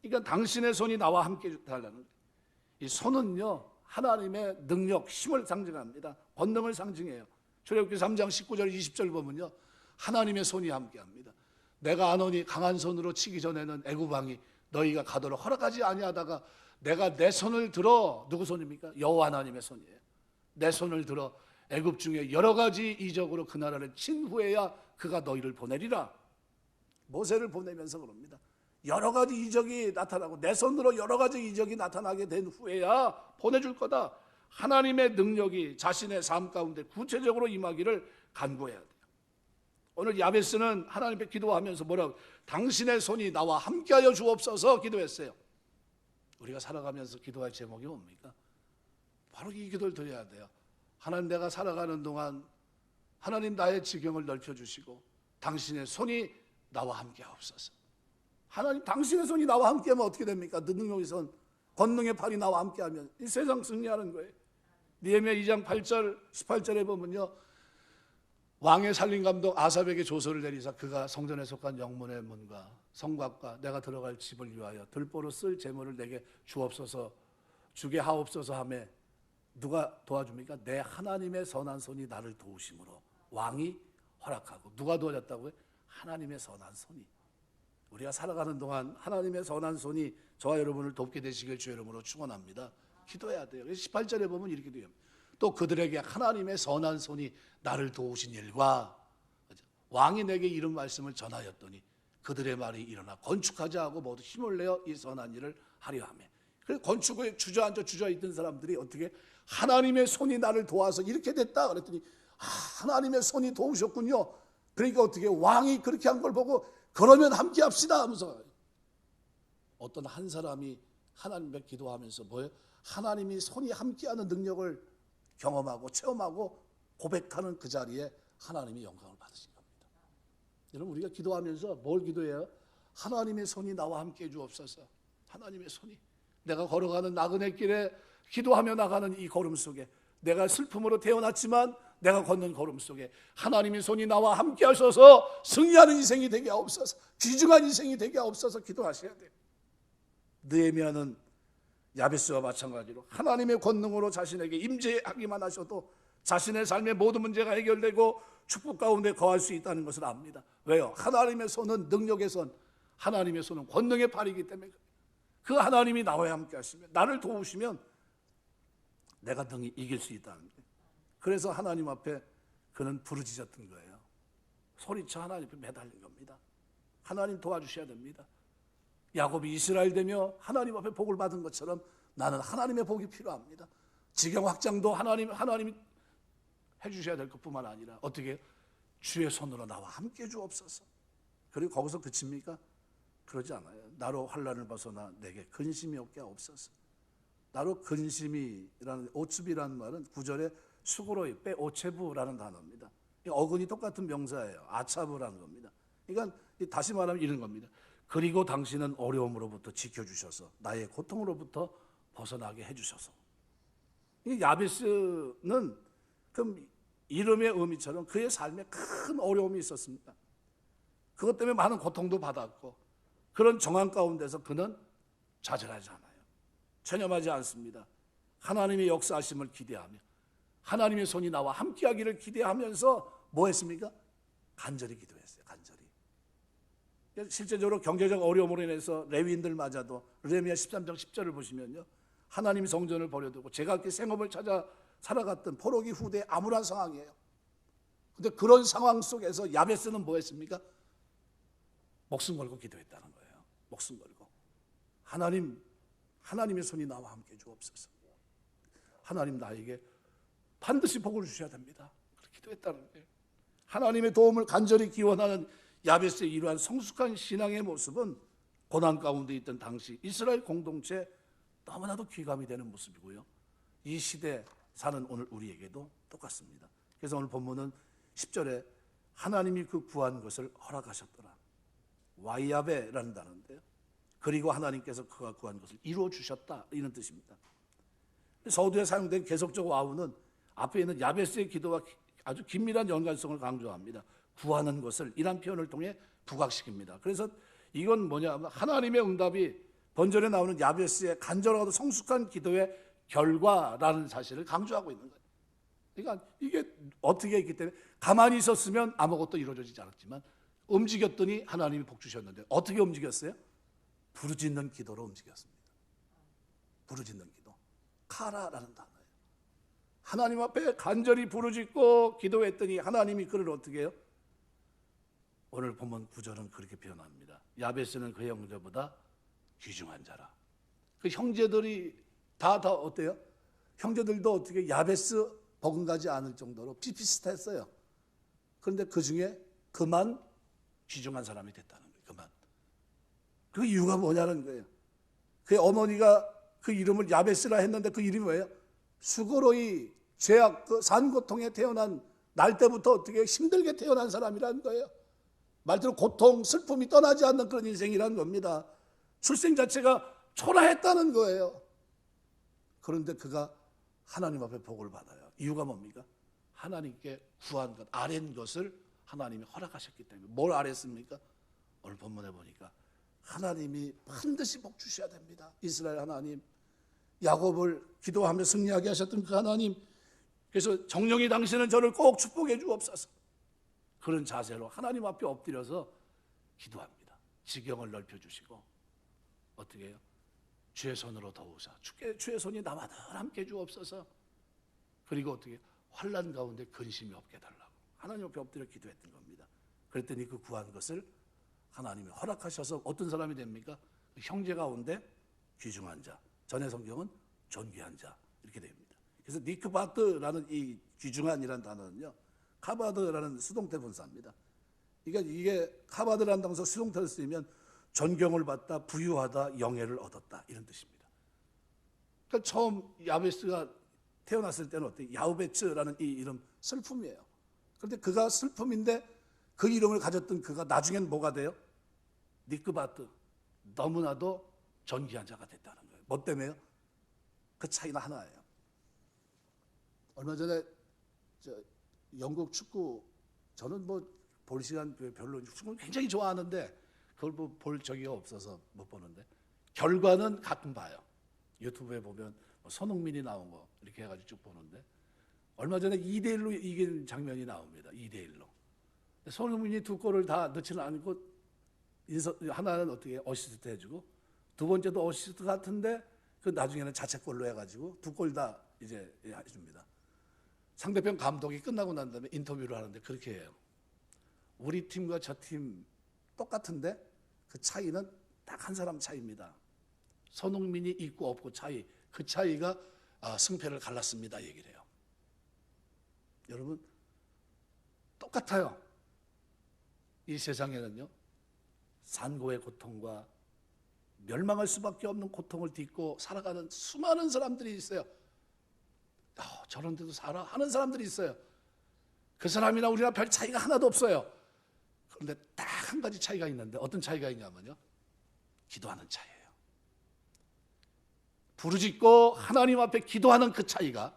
그러니까 당신의 손이 나와 함께 해달라는 거예요. 이 손은요 하나님의 능력, 힘을 상징합니다. 권능을 상징해요. 출애굽기 3장 19절 20절 보면요 하나님의 손이 함께합니다. 내가 아노니 강한 손으로 치기 전에는 애굽 왕이 너희가 가도록 허락하지 아니하다가 내가 내 손을 들어 누구 손입니까? 여호와 하나님의 손이에요. 내 손을 들어 애굽 중에 여러 가지 이적으로 그 나라를 친 후에야 그가 너희를 보내리라. 모세를 보내면서 그럽니다. 여러 가지 이적이 나타나고 내 손으로 여러 가지 이적이 나타나게 된 후에야 보내줄 거다. 하나님의 능력이 자신의 삶 가운데 구체적으로 임하기를 간구해야 돼요. 오늘 야베스는 하나님 앞에 기도하면서 뭐라고? 당신의 손이 나와 함께하여 주옵소서 기도했어요. 우리가 살아가면서 기도할 제목이 뭡니까? 바로 이 기도를 드려야 돼요. 하나님 내가 살아가는 동안 하나님 나의 지경을 넓혀주시고 당신의 손이 나와 함께하옵소서. 하나님 당신의 손이 나와 함께하면 어떻게 됩니까? 능력의 손, 권능의 팔이 나와 함께하면 이 세상 승리하는 거예요. 느헤미야 2장 8절 18절에 보면요 왕의 살림 감독 아삽에게 조서를 내리사 그가 성전에 속한 영문의 문과 성곽과 내가 들어갈 집을 위하여 들보로 쓸 재물을 내게 주옵소서 주게 하옵소서 하매 누가 도와줍니까? 내 하나님의 선한 손이 나를 도우심으로 왕이 허락하고 누가 도와줬다고요? 하나님의 선한 손이. 우리가 살아가는 동안 하나님의 선한 손이 저와 여러분을 돕게 되시길 주의 이름으로 축원합니다. 기도해야 돼요. 18절에 보면 이렇게 돼요. 또 그들에게 하나님의 선한 손이 나를 도우신 일과 왕이 내게 이런 말씀을 전하였더니 그들의 말이 일어나 건축하자 하고 모두 힘을 내어 이 선한 일을 하려 하며 그래서 건축에 주저있던 사람들이 어떻게 하나님의 손이 나를 도와서 이렇게 됐다 그랬더니 하나님의 손이 도우셨군요. 그러니까 어떻게 왕이 그렇게 한 걸 보고 그러면 함께 합시다 하면서 어떤 한 사람이 하나님 앞에 기도하면서 뭐예요? 하나님이 손이 함께하는 능력을 경험하고 체험하고 고백하는 그 자리에 하나님이 영광을 받으신 겁니다. 여러분 우리가 기도하면서 뭘 기도해요? 하나님의 손이 나와 함께해 주옵소서. 하나님의 손이 내가 걸어가는 나그네 길에 기도하며 나가는 이 걸음 속에 내가 슬픔으로 태어났지만 내가 걷는 걸음 속에 하나님의 손이 나와 함께 하셔서 승리하는 인생이 되게 하옵소서, 귀중한 인생이 되게 하옵소서 기도하셔야 돼요. 느헤미야는 야베스와 마찬가지로 하나님의 권능으로 자신에게 임재하기만 하셔도 자신의 삶의 모든 문제가 해결되고 축복 가운데 거할 수 있다는 것을 압니다. 왜요? 하나님의 손은 능력의 손, 하나님의 손은 권능의 팔이기 때문에 그 하나님이 나와 함께 하시면, 나를 도우시면 내가 능히 이길 수 있다는 거예요. 그래서 하나님 앞에 그는 부르짖었던 거예요. 소리쳐 하나님 앞에 매달린 겁니다. 하나님 도와주셔야 됩니다. 야곱이 이스라엘 되며 하나님 앞에 복을 받은 것처럼 나는 하나님의 복이 필요합니다. 지경 확장도 하나님이 해주셔야 될 것뿐만 아니라 어떻게 주의 손으로 나와 함께 주옵소서. 그리고 거기서 그칩니까? 그러지 않아요. 나로 환난을 벗어나 내게 근심이 없게 하옵소서. 나로 근심이라는, 오츠비라는 말은 구절에 수고로이 빼 오체부라는 단어입니다. 어근이 똑같은 명사예요. 아차부라는 겁니다. 그러니까 다시 말하면 이런 겁니다. 그리고 당신은 어려움으로부터 지켜주셔서 나의 고통으로부터 벗어나게 해주셔서. 야베스는 그 이름의 의미처럼 그의 삶에 큰 어려움이 있었습니다. 그것 때문에 많은 고통도 받았고, 그런 정황 가운데서 그는 좌절하지 않아요. 체념하지 않습니다. 하나님의 역사하심을 기대하며 하나님의 손이 나와 함께하기를 기대하면서 뭐 했습니까? 간절히 기도했어요. 간절히. 실제적으로 경제적 어려움으로 인해서 레위인들마저도 레미야 13장 10절을 보시면요, 하나님이 성전을 버려두고 제각기 생업을 찾아 살아갔던 포로기 후대의 암울한 상황이에요. 그런데 그런 상황 속에서 야베스는 뭐 했습니까? 목숨 걸고 기도했다는 거예요. 목숨 걸고 하나님의 손이 나와 함께 주옵소서. 하나님 나에게 반드시 복을 주셔야 됩니다. 그렇게 기도했다는 거예요. 하나님의 도움을 간절히 기원하는 야베스의 이러한 성숙한 신앙의 모습은 고난 가운데 있던 당시 이스라엘 공동체 너무나도 귀감이 되는 모습이고요, 이 시대 사는 오늘 우리에게도 똑같습니다. 그래서 오늘 본문은 10절에 하나님이 그 구한 것을 허락하셨더라. 와이야베라는 단어인데요, 그리고 하나님께서 그가 구한 것을 이루어 주셨다, 이런 뜻입니다. 서두에 사용된 계속적 와우는 앞에 있는 야베스의 기도와 아주 긴밀한 연관성을 강조합니다. 구하는 것을 이란 표현을 통해 부각시킵니다. 그래서 이건 뭐냐, 하나님의 응답이 번절에 나오는 야베스의 간절하고 성숙한 기도의 결과라는 사실을 강조하고 있는 거예요. 그러니까 이게 어떻게 있기 때문에 가만히 있었으면 아무것도 이루어지지 않았지만 움직였더니 하나님이 복 주셨는데 어떻게 움직였어요? 부르짖는 기도로 움직였습니다. 부르짖는 기도, 카라라는 단어예요. 하나님 앞에 간절히 부르짖고 기도했더니 하나님이 그를 어떻게 해요? 오늘 본문 9절은 그렇게 표현합니다. 야베스는 그 형제보다 귀중한 자라. 그 형제들이 다 어때요? 형제들도 어떻게 야베스 버금가지 않을 정도로 비슷비슷했어요. 그런데 그 중에 그만 귀중한 사람이 됐다는 거예요. 그만. 그 이유가 뭐냐는 거예요. 그의 어머니가 그 이름을 야베스라 했는데 그 이름이 뭐예요? 수고로이 죄악, 그 산고통에 태어난 날 때부터 어떻게 힘들게 태어난 사람이라는 거예요. 말대로 고통, 슬픔이 떠나지 않는 그런 인생이라는 겁니다. 출생 자체가 초라했다는 거예요. 그런데 그가 하나님 앞에 복을 받아요. 이유가 뭡니까? 하나님께 구한 것, 아랜 것을 하나님이 허락하셨기 때문에. 뭘 아랬습니까? 오늘 본문에 보니까 하나님이 반드시 복 주셔야 됩니다. 이스라엘 하나님, 야곱을 기도하며 승리하게 하셨던 그 하나님, 그래서 정령이 당신은 저를 꼭 축복해 주옵소서. 그런 자세로 하나님 앞에 엎드려서 기도합니다. 지경을 넓혀주시고 어떻게 해요? 주의 손으로 도우사, 주의 손이 나와 늘 함께 주옵소서. 그리고 어떻게 환난 가운데 근심이 없게 달라고 하나님 앞에 엎드려 기도했던 겁니다. 그랬더니 그 구한 것을 하나님이 허락하셔서 어떤 사람이 됩니까? 형제 가운데 귀중한 자, 전의 성경은 존귀한 자, 이렇게 됩니다. 그래서 니크바트라는 이 귀중한이라는 단어는요, 카바드라는 수동태 분사입니다. 그러니까 이게 카바드라는 단어에서 수동태를 쓰면 존경을 받다, 부유하다, 영예를 얻었다, 이런 뜻입니다. 그러니까 처음 야베스가 태어났을 때는 어때요? 야우베츠라는 이 이름 슬픔이에요. 그런데 그가 슬픔인데 그 이름을 가졌던 그가 나중엔 뭐가 돼요? 니크바트, 너무나도 존귀한 자가 됐다는 거예요. 뭐 때문에요? 그 차이는 하나예요. 얼마 전에 영국 축구 저는 뭐 볼 시간 별로 축구 굉장히 좋아하는데 그걸 뭐 볼 적이 없어서 못 보는데 결과는 가끔 봐요. 유튜브에 보면 뭐 손흥민이 나온 거 이렇게 해가지고 쭉 보는데 얼마 전에 2대1로 이긴 장면이 나옵니다. 2대1로. 손흥민이 두 골을 다 넣지는 않고 하나는 어떻게 어시스트 해주고 두 번째도 어시스트 같은데 그 나중에는 자책골로 해가지고 두 골 다 이제 해줍니다. 상대편 감독이 끝나고 난 다음에 인터뷰를 하는데 그렇게 해요. 우리 팀과 저 팀 똑같은데 그 차이는 딱 한 사람 차이입니다. 손흥민이 있고 없고 차이, 그 차이가 승패를 갈랐습니다. 얘기를 해요. 여러분 똑같아요. 이 세상에는요 산고의 고통과 멸망할 수밖에 없는 고통을 딛고 살아가는 수많은 사람들이 있어요. 저런 데도 살아 하는 사람들이 있어요. 그 사람이나 우리나 별 차이가 하나도 없어요. 그런데 딱 한 가지 차이가 있는데 어떤 차이가 있냐면요 기도하는 차이예요. 부르짖고 하나님 앞에 기도하는 그 차이가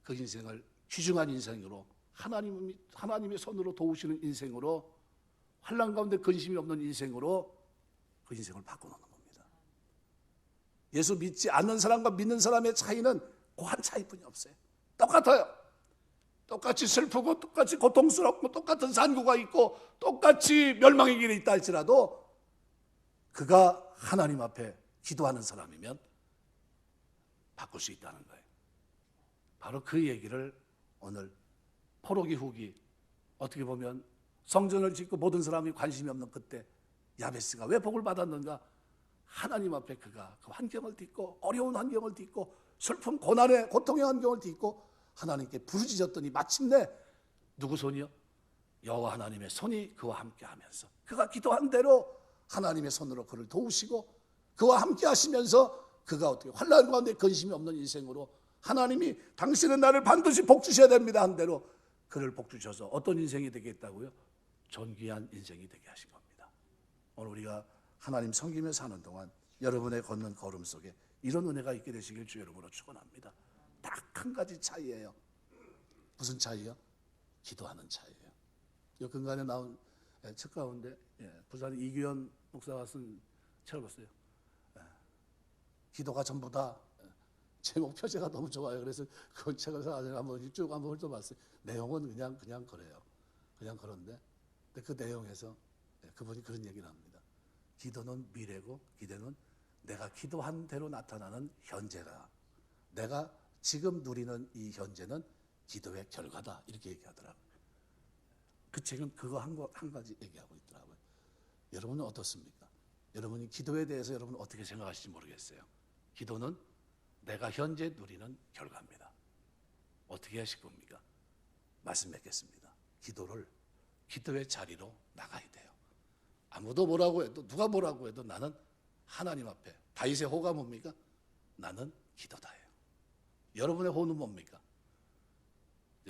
그 인생을 귀중한 인생으로 하나님의 손으로 도우시는 인생으로 환난 가운데 근심이 없는 인생으로 그 인생을 바꿔놓는 겁니다. 예수 믿지 않는 사람과 믿는 사람의 차이는 그 한 차이뿐이 없어요. 똑같아요. 똑같이 슬프고 똑같이 고통스럽고 똑같은 산고가 있고 똑같이 멸망의 길에 있다 할지라도 그가 하나님 앞에 기도하는 사람이면 바꿀 수 있다는 거예요. 바로 그 얘기를 오늘 포로기 후기 어떻게 보면 성전을 짓고 모든 사람이 관심이 없는 그때 야베스가 왜 복을 받았는가? 하나님 앞에 그가 그 환경을 딛고 어려운 환경을 딛고 슬픔 고난의 고통의 환경을 딛고 하나님께 부르짖었더니 마침내 누구 손이요? 여호와 하나님의 손이 그와 함께 하면서 그가 기도한 대로 하나님의 손으로 그를 도우시고 그와 함께 하시면서 그가 어떻게 환난 가운데 근심이 없는 인생으로 하나님이 당신은 나를 반드시 복 주셔야 됩니다 한 대로 그를 복 주셔서 어떤 인생이 되겠다고요? 존귀한 인생이 되게 하신 겁니다. 오늘 우리가 하나님 섬기며 사는 동안 여러분의 걷는 걸음 속에 이런 은혜가 있게 되시길 주 이름으로 축원합니다. 딱 한 가지 차이예요. 무슨 차이요? 기도하는 차이예요. 이 근간에 나온 책 가운데 부산 이규현 목사가 쓴 책을 봤어요. 기도가 전부다. 제목 표제가 너무 좋아요. 그래서 그 책을 사서 한번 쭉 한번 훑어봤어요. 내용은 그냥 그래요. 그냥 그런데 그 내용에서 그분이 그런 얘기를 합니다. 기도는 미래고 기도는 내가 기도한 대로 나타나는 현재라. 내가 지금 누리는 이 현재는 기도의 결과다. 이렇게 얘기하더라고요. 그 책은 그거 한 가지 얘기하고 있더라고요. 여러분은 어떻습니까? 여러분이 기도에 대해서 여러분 어떻게 생각하실지 모르겠어요. 기도는 내가 현재 누리는 결과입니다. 어떻게 하실 겁니까? 말씀 맺겠습니다. 기도의 자리로 나가야 돼요. 아무도 뭐라고 해도 누가 뭐라고 해도 나는 하나님 앞에 다윗의 호가 뭡니까? 나는 기도다예요. 여러분의 호는 뭡니까?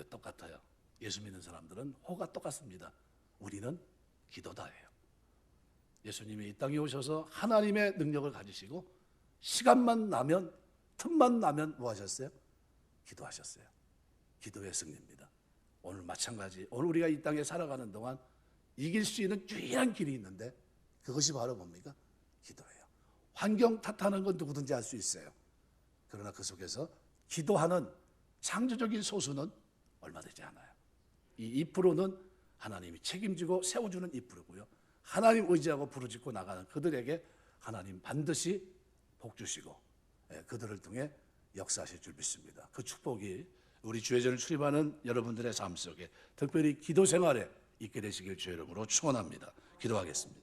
똑같아요. 예수 믿는 사람들은 호가 똑같습니다. 우리는 기도다예요. 예수님이 이 땅에 오셔서 하나님의 능력을 가지시고 시간만 나면 틈만 나면 뭐 하셨어요? 기도하셨어요. 기도의 승리입니다. 오늘 마찬가지 오늘 우리가 이 땅에 살아가는 동안 이길 수 있는 유일한 길이 있는데 그것이 바로 뭡니까? 기도예요. 환경 탓하는 건 누구든지 할 수 있어요. 그러나 그 속에서 기도하는 창조적인 소수는 얼마 되지 않아요. 이 2%는 하나님이 책임지고 세워주는 2%고요. 하나님 의지하고 부르짖고 나가는 그들에게 하나님 반드시 복 주시고 그들을 통해 역사하실 줄 믿습니다. 그 축복이 우리 주의전을 출입하는 여러분들의 삶 속에 특별히 기도 생활에 있게 되시길 주의 이름으로 축원합니다. 기도하겠습니다.